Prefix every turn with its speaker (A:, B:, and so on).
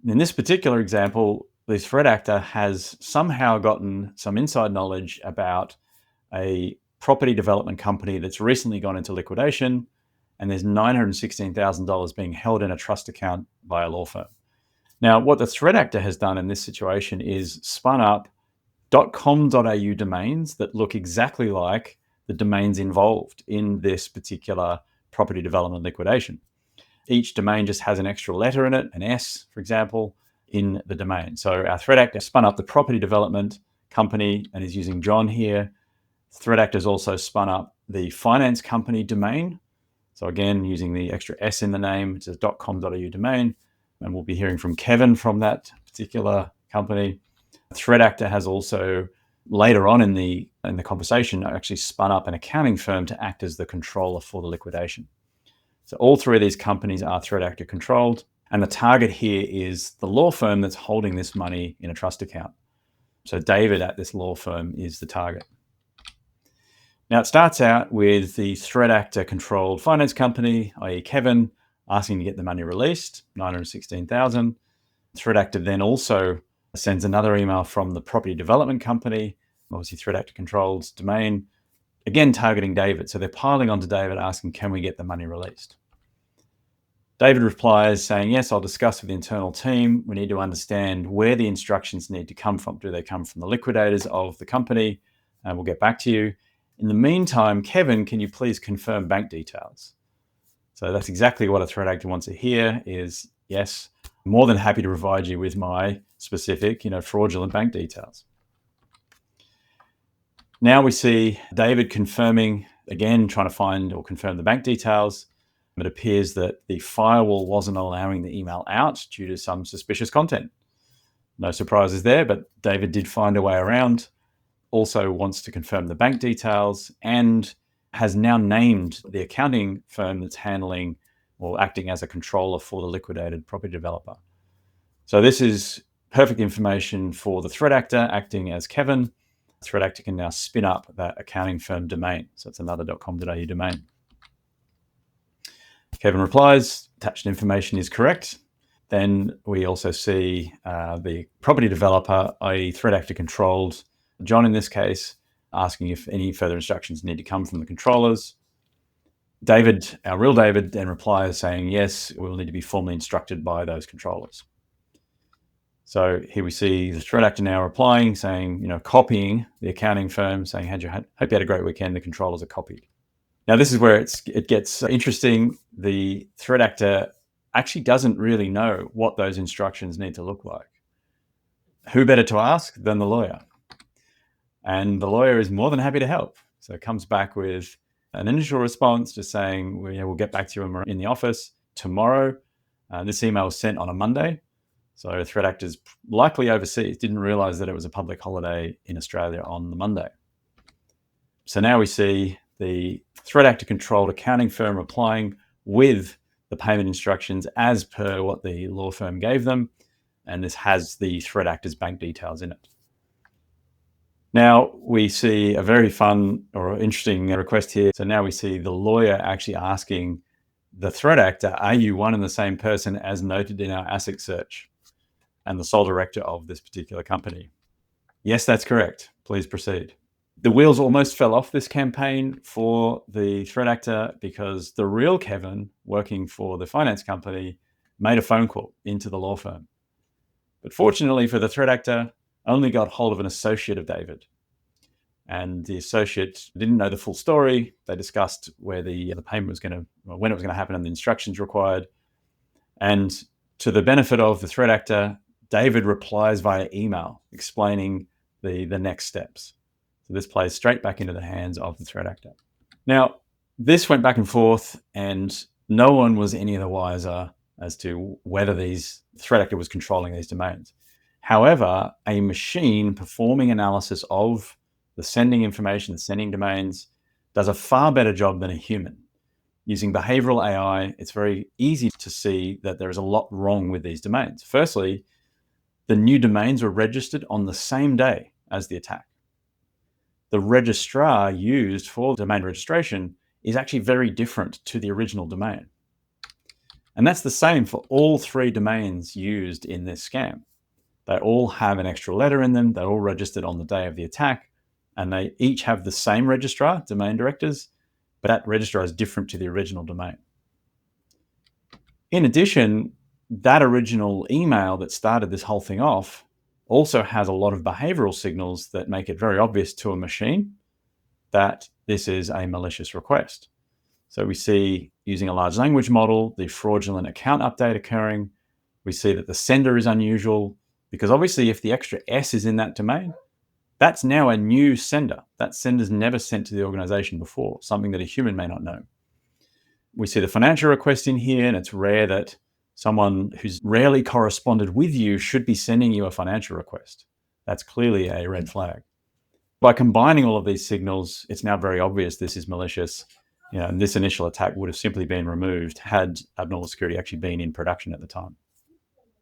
A: In this particular example, the threat actor has somehow gotten some inside knowledge about a property development company that's recently gone into liquidation, and there's $916,000 being held in a trust account by a law firm. Now, what the threat actor has done in this situation is spun up .com.au domains that look exactly like the domains involved in this particular property development liquidation. Each domain just has an extra letter in it, an S, for example, in the domain. So our threat actor spun up the property development company and is using John here. Threat actor has also spun up the finance company domain. So again, using the extra S in the name, it's a .com.au domain. And we'll be hearing from Kevin from that particular company. Threat actor has also later on in the conversation actually spun up an accounting firm to act as the controller for the liquidation. So all three of these companies are threat actor controlled. And the target here is the law firm that's holding this money in a trust account. So David at this law firm is the target. Now it starts out with the threat actor controlled finance company, i.e. Kevin, asking to get the money released, $916,000. Threat actor then also sends another email from the property development company, obviously threat actor controlled domain, again targeting David. So they're piling onto David asking, can we get the money released? David replies saying, yes, I'll discuss with the internal team. We need to understand where the instructions need to come from. Do they come from the liquidators of the company? And we'll get back to you. In the meantime, Kevin, can you please confirm bank details? So that's exactly what a threat actor wants to hear is, yes, I'm more than happy to provide you with my specific, fraudulent bank details. Now we see David confirming, again, trying to find or confirm the bank details. It appears that the firewall wasn't allowing the email out due to some suspicious content. No surprises there, but David did find a way around. Also wants to confirm the bank details and has now named the accounting firm that's handling or acting as a controller for the liquidated property developer. So this is perfect information for the threat actor acting as Kevin. The threat actor can now spin up that accounting firm domain. So it's another .com.au domain. Kevin replies, attached information is correct. Then we also see the property developer, i.e. threat actor controlled, John in this case, asking if any further instructions need to come from the controllers. David, our real David, then replies saying, yes, we will need to be formally instructed by those controllers. So here we see the threat actor now replying, saying, copying the accounting firm, saying, hope you had a great weekend. The controllers are copied. Now, this is where it gets interesting. The threat actor actually doesn't really know what those instructions need to look like. Who better to ask than the lawyer? And the lawyer is more than happy to help. So it comes back with an initial response just saying, we'll get back to you in the office tomorrow. This email was sent on a Monday. So threat actors likely overseas didn't realize that it was a public holiday in Australia on the Monday. So now we see the threat actor controlled accounting firm replying with the payment instructions as per what the law firm gave them. And this has the threat actor's bank details in it. Now we see a very fun or interesting request here. So now we see the lawyer actually asking the threat actor, are you one and the same person as noted in our ASIC search and the sole director of this particular company? Yes, that's correct. Please proceed. The wheels almost fell off this campaign for the threat actor because the real Kevin working for the finance company made a phone call into the law firm. But fortunately for the threat actor, only got hold of an associate of David. And the associate didn't know the full story. They discussed where the payment was when it was going to happen and the instructions required. And to the benefit of the threat actor, David replies via email explaining the next steps. So this plays straight back into the hands of the threat actor. Now, this went back and forth and no one was any the wiser as to whether these threat actor was controlling these domains. However, a machine performing analysis of the sending information, the sending domains, does a far better job than a human. Using behavioral AI, it's very easy to see that there is a lot wrong with these domains. Firstly, the new domains were registered on the same day as the attack. The registrar used for domain registration is actually very different to the original domain. And that's the same for all 3 domains used in this scam. They all have an extra letter in them. They're all registered on the day of the attack, and they each have the same registrar, domain directors, but that registrar is different to the original domain. In addition, that original email that started this whole thing off also has a lot of behavioral signals that make it very obvious to a machine that this is a malicious request. So we see, using a large language model, the fraudulent account update occurring. We see that the sender is unusual, because obviously if the extra S is in that domain, that's now a new sender. That sender's never sent to the organization before, something that a human may not know. We see the financial request in here, and it's rare that someone who's rarely corresponded with you should be sending you a financial request. That's clearly a red flag. By combining all of these signals, it's now very obvious this is malicious. And this initial attack would have simply been removed had Abnormal Security actually been in production at the time.